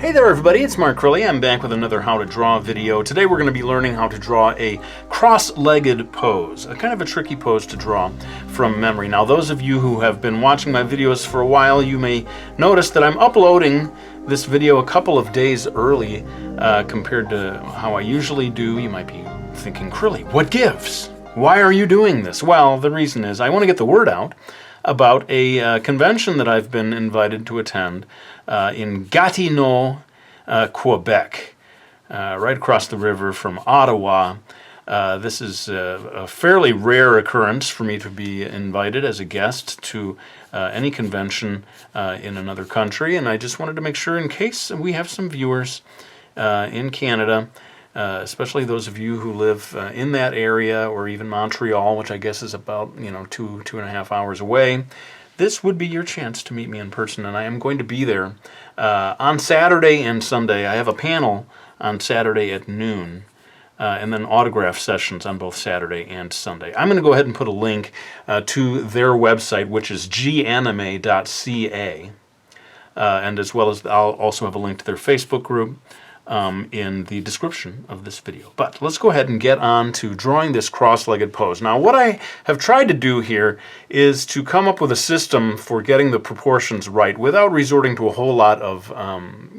Hey there everybody, it's markcrilley. I'm back with another how to draw video. Today we're going to be learning how to draw a cross-legged pose, a kind of a tricky pose to draw from memory. Now those of you who have been watching my videos for a while, you may notice that I'm uploading this video a couple of days early compared to how I usually do. You might be thinking, Crilly, what gives? Why are you doing this? Well, the reason is I want to get the word out about a convention that I've been invited to attend in Gatineau, Quebec, right across the river from Ottawa. This is a fairly rare occurrence for me to be invited as a guest to any convention in another country, and I just wanted to make sure, in case we have some viewers in Canada, especially those of you who live in that area, or even Montreal, which I guess is about 2.5 hours away. This would be your chance to meet me in person, and I am going to be there on Saturday and Sunday. I have a panel on Saturday at noon, and then autograph sessions on both Saturday and Sunday. I'm going to go ahead and put a link to their website, which is ganime.ca, and as well as I'll also have a link to their Facebook group in the description of this video. But let's go ahead and get on to drawing this cross-legged pose. Now what I have tried to do here is to come up with a system for getting the proportions right without resorting to a whole lot of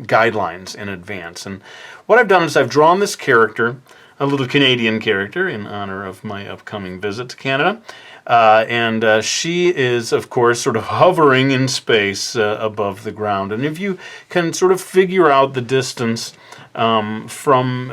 guidelines in advance. And what I've done is I've drawn this character, a little Canadian character, in honor of my upcoming visit to Canada. And she is, of course, sort of hovering in space above the ground. And if you can sort of figure out the distance from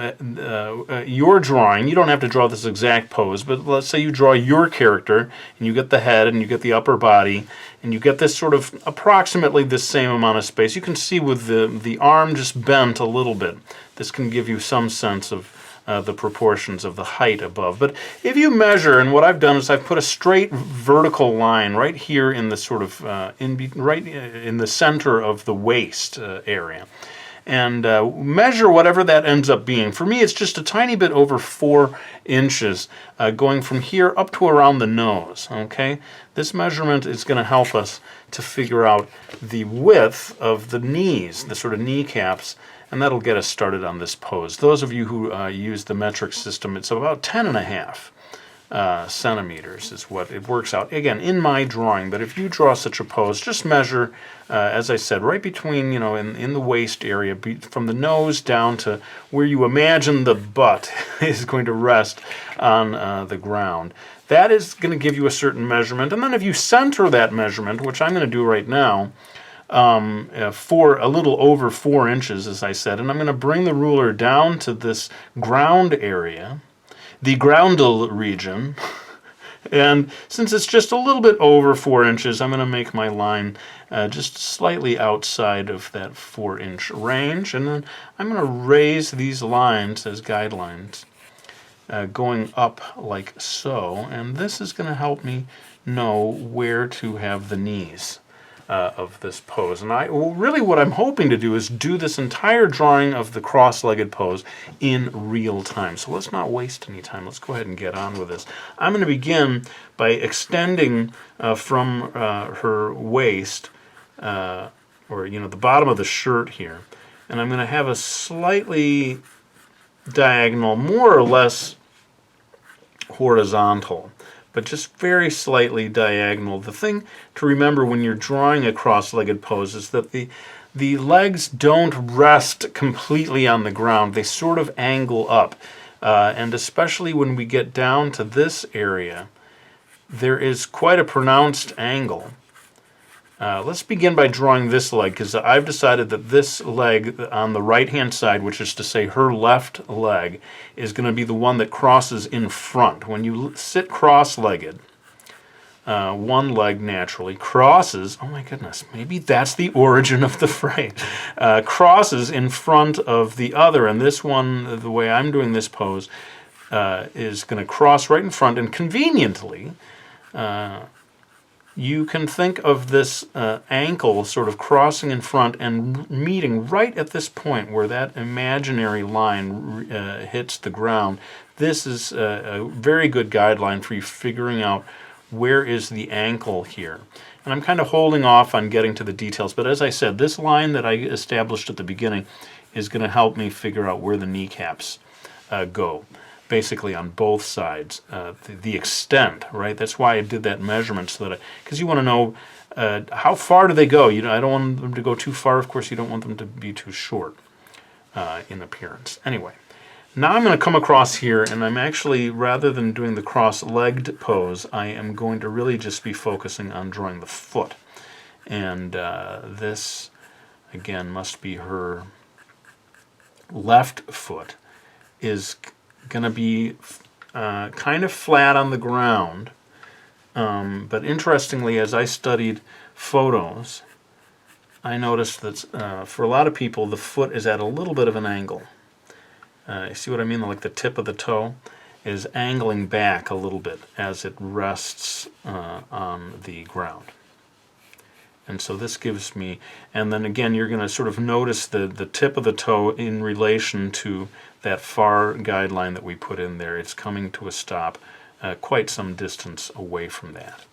your drawing, you don't have to draw this exact pose, but let's say you draw your character, and you get the head, and you get the upper body, and you get this sort of approximately the same amount of space. You can see with the arm just bent a little bit. This can give you some sense of the proportions of the height above. But if you measure, and what I've done is I've put a straight vertical line right here in the sort of right in the center of the waist area, and measure whatever that ends up being. For me, it's just a tiny bit over 4 inches, going from here up to around the nose. Okay, this measurement is going to help us to figure out the width of the knees, the sort of kneecaps, and that'll get us started on this pose. Those of you who use the metric system, it's about 10.5 centimeters is what it works out. Again, in my drawing, but if you draw such a pose, just measure, as I said, right between, in the waist area, from the nose down to where you imagine the butt is going to rest on the ground. That is going to give you a certain measurement, and then if you center that measurement, which I'm going to do right now, for a little over 4 inches, as I said, and I'm going to bring the ruler down to this ground area, the groundal region, and since it's just a little bit over 4 inches, I'm going to make my line just slightly outside of that 4-inch range, and then I'm going to raise these lines as guidelines, going up like so, and this is going to help me know where to have the knees of this pose. And really what I'm hoping to do is do this entire drawing of the cross-legged pose in real time. So let's not waste any time. Let's go ahead and get on with this. I'm going to begin by extending from her waist, or the bottom of the shirt here, and I'm going to have a slightly diagonal, more or less horizontal, but just very slightly diagonal. The thing to remember when you're drawing a cross-legged pose is that the legs don't rest completely on the ground. They sort of angle up, and especially when we get down to this area, there is quite a pronounced angle. Let's begin by drawing this leg, because I've decided that this leg on the right-hand side, which is to say her left leg, is going to be the one that crosses in front. When you sit cross-legged, one leg naturally crosses, oh my goodness, maybe that's the origin of the phrase, crosses in front of the other, and this one, the way I'm doing this pose, is going to cross right in front, and conveniently, you can think of this ankle sort of crossing in front and meeting right at this point where that imaginary line hits the ground. This is a very good guideline for you figuring out where is the ankle here. And I'm kind of holding off on getting to the details, but as I said, this line that I established at the beginning is going to help me figure out where the kneecaps go, basically on both sides. The extent, right? That's why I did that measurement, so that because you want to know how far do they go. You know, I don't want them to go too far. Of course, you don't want them to be too short in appearance. Anyway, now I'm going to come across here, and I'm actually, rather than doing the cross-legged pose, I am going to really just be focusing on drawing the foot. And this, again, must be her left foot, is going to be kind of flat on the ground. But interestingly, as I studied photos, I noticed that for a lot of people, the foot is at a little bit of an angle. You see what I mean? Like the tip of the toe is angling back a little bit as it rests on the ground. And so this gives me, and then again, you're going to sort of notice the tip of the toe in relation to that far guideline that we put in there. It's coming to a stop quite some distance away from that.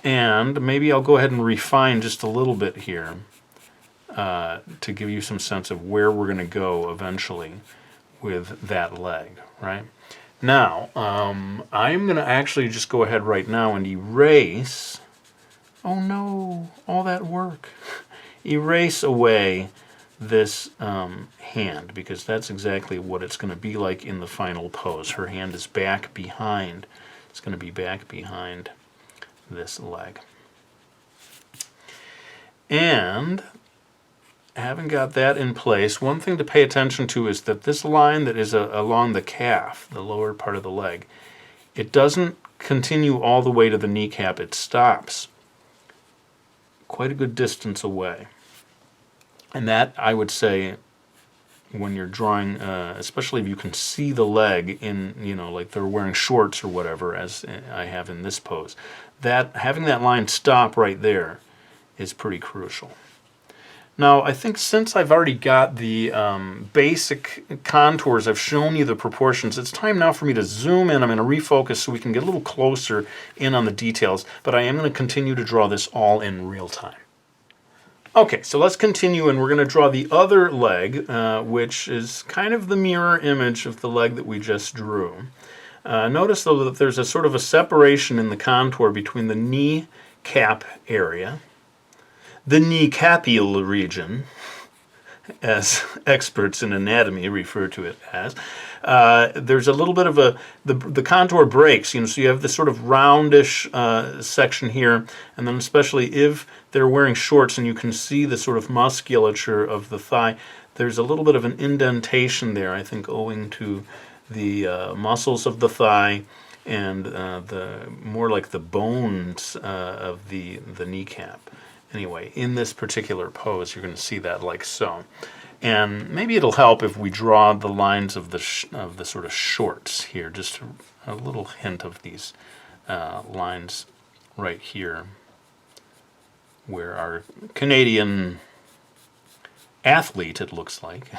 And maybe I'll go ahead and refine just a little bit here to give you some sense of where we're going to go eventually with that leg, right? Now, I'm going to actually just go ahead right now and erase, oh no, all that work. Erase away this hand, because that's exactly what it's going to be like in the final pose. Her hand is back behind. It's going to be back behind this leg. And having got that in place, one thing to pay attention to is that this line that is along the calf, the lower part of the leg, it doesn't continue all the way to the kneecap. It stops quite a good distance away. And that, I would say, when you're drawing, especially if you can see the leg in, you know, like they're wearing shorts or whatever, as I have in this pose, that having that line stop right there is pretty crucial. Now, I think since I've already got the basic contours, I've shown you the proportions, it's time now for me to zoom in. I'm going to refocus so we can get a little closer in on the details, but I am going to continue to draw this all in real time. Okay, so let's continue, and we're going to draw the other leg, which is kind of the mirror image of the leg that we just drew. Notice, though, that there's a sort of a separation in the contour between the knee cap area, the kneecapial region, as experts in anatomy refer to it as. There's a little bit of the contour breaks, you know, so you have this sort of roundish section here, and then especially if they're wearing shorts and you can see the sort of musculature of the thigh, there's a little bit of an indentation there, I think, owing to the muscles of the thigh and the more like the bones of the kneecap. Anyway, in this particular pose, you're going to see that like so. And maybe it'll help if we draw the lines of the sort of shorts here, just a little hint of these lines right here, where our Canadian athlete, it looks like,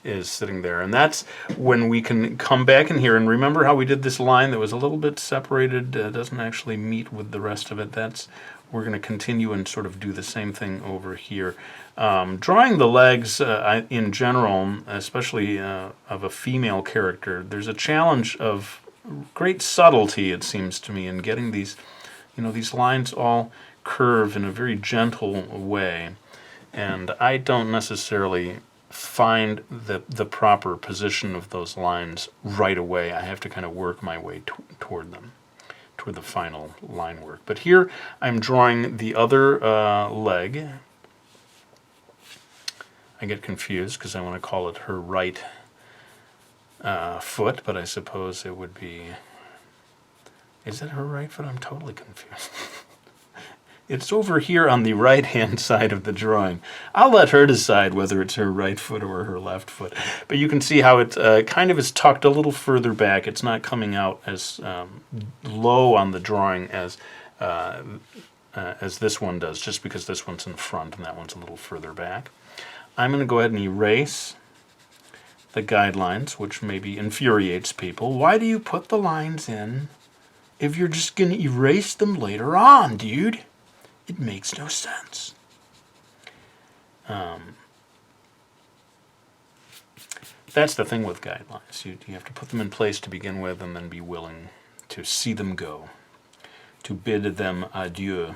is sitting there. And that's when we can come back in here, and remember how we did this line that was a little bit separated, doesn't actually meet with the rest of it. We're going to continue and sort of do the same thing over here. Drawing the legs in general, especially of a female character, there's a challenge of great subtlety, it seems to me, in getting these, you know, these lines all curve in a very gentle way. And I don't necessarily find the proper position of those lines right away. I have to kind of work my way toward them, toward the final line work. But here I'm drawing the other leg. I get confused because I want to call it her right foot, but I suppose it would be, is it her right foot? I'm totally confused. It's over here on the right-hand side of the drawing. I'll let her decide whether it's her right foot or her left foot. But you can see how it kind of is tucked a little further back. It's not coming out as low on the drawing as this one does, just because this one's in front and that one's a little further back. I'm going to go ahead and erase the guidelines, which maybe infuriates people. Why do you put the lines in if you're just going to erase them later on, dude? It makes no sense. That's the thing with guidelines. You have to put them in place to begin with and then be willing to see them go, to bid them adieu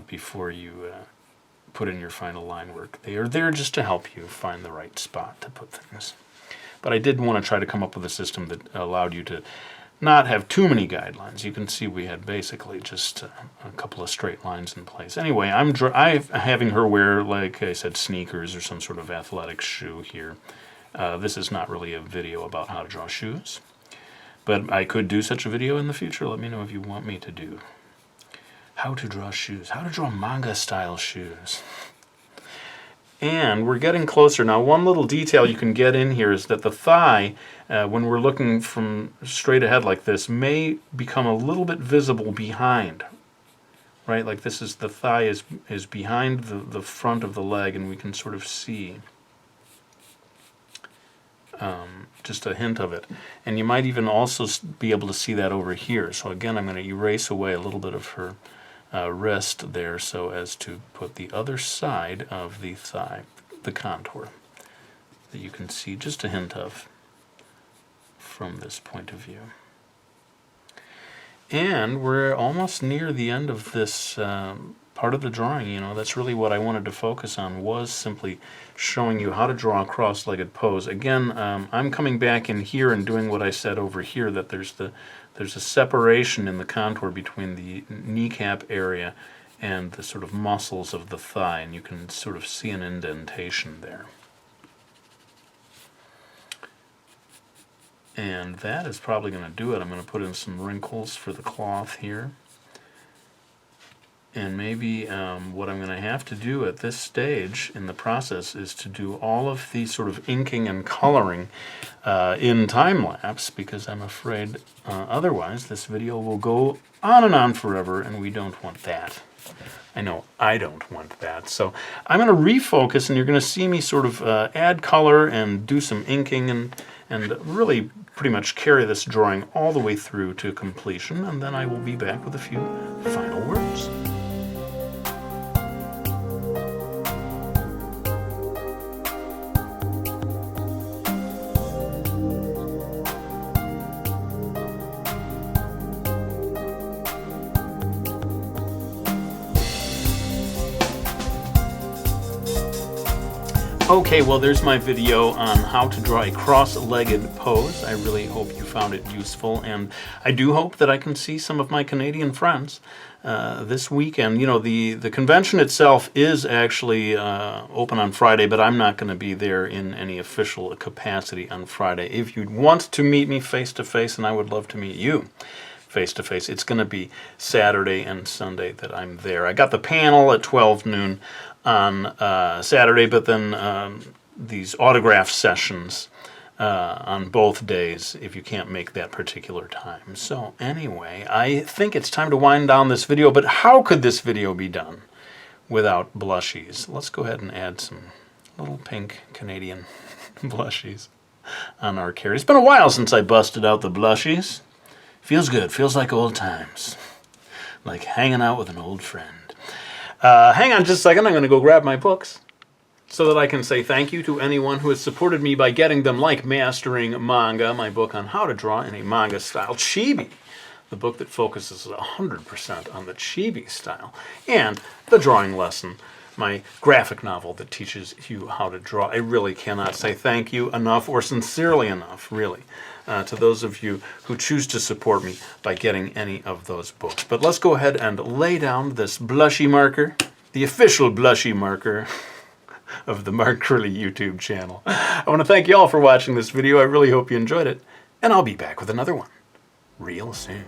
before you put in your final line work. They are there just to help you find the right spot to put things. But I did want to try to come up with a system that allowed you to not have too many guidelines. You can see we had basically just a couple of straight lines in place. Anyway, I'm having her wear, like I said, sneakers or some sort of athletic shoe here. This is not really a video about how to draw shoes, but I could do such a video in the future. Let me know if you want me to do how to draw shoes, how to draw manga-style shoes. And we're getting closer. Now, one little detail you can get in here is that the thigh, when we're looking from straight ahead like this, may become a little bit visible behind. Right? Like this is, the thigh is behind the front of the leg, and we can sort of see just a hint of it. And you might even also be able to see that over here. So again, I'm going to erase away a little bit of her wrist there so as to put the other side of the thigh, the contour, that you can see just a hint of from this point of view. And we're almost near the end of this part of the drawing. You know, that's really what I wanted to focus on, was simply showing you how to draw a cross-legged pose. Again, I'm coming back in here and doing what I said over here, that there's a separation in the contour between the kneecap area and the sort of muscles of the thigh, and you can sort of see an indentation there. And that is probably going to do it. I'm going to put in some wrinkles for the cloth here. And maybe what I'm going to have to do at this stage in the process is to do all of the sort of inking and coloring in time-lapse, because I'm afraid otherwise this video will go on and on forever, and we don't want that. I know I don't want that. So I'm going to refocus, and you're going to see me sort of add color and do some inking and really pretty much carry this drawing all the way through to completion, and then I will be back with a few final words. Okay, well, there's my video on how to draw a cross-legged pose. I really hope you found it useful, and I do hope that I can see some of my Canadian friends this weekend. You know, the convention itself is actually open on Friday, but I'm not going to be there in any official capacity on Friday. If you want to meet me face-to-face, and I would love to meet you face-to-face, it's going to be Saturday and Sunday that I'm there. I got the panel at 12 noon on Saturday, but then these autograph sessions on both days if you can't make that particular time. So anyway, I think it's time to wind down this video, but how could this video be done without blushies? Let's go ahead and add some little pink Canadian blushies on our carrot. It's been a while since I busted out the blushies. Feels good, feels like old times, like hanging out with an old friend. Hang on just a second, I'm going to go grab my books so that I can say thank you to anyone who has supported me by getting them, like Mastering Manga, my book on how to draw in a manga-style chibi, the book that focuses 100% on the chibi style, and The Drawing Lesson, my graphic novel that teaches you how to draw. I really cannot say thank you enough, or sincerely enough, really, to those of you who choose to support me by getting any of those books. But let's go ahead and lay down this blushy marker, the official blushy marker of the markcrilley YouTube channel. I want to thank you all for watching this video. I really hope you enjoyed it, and I'll be back with another one real soon.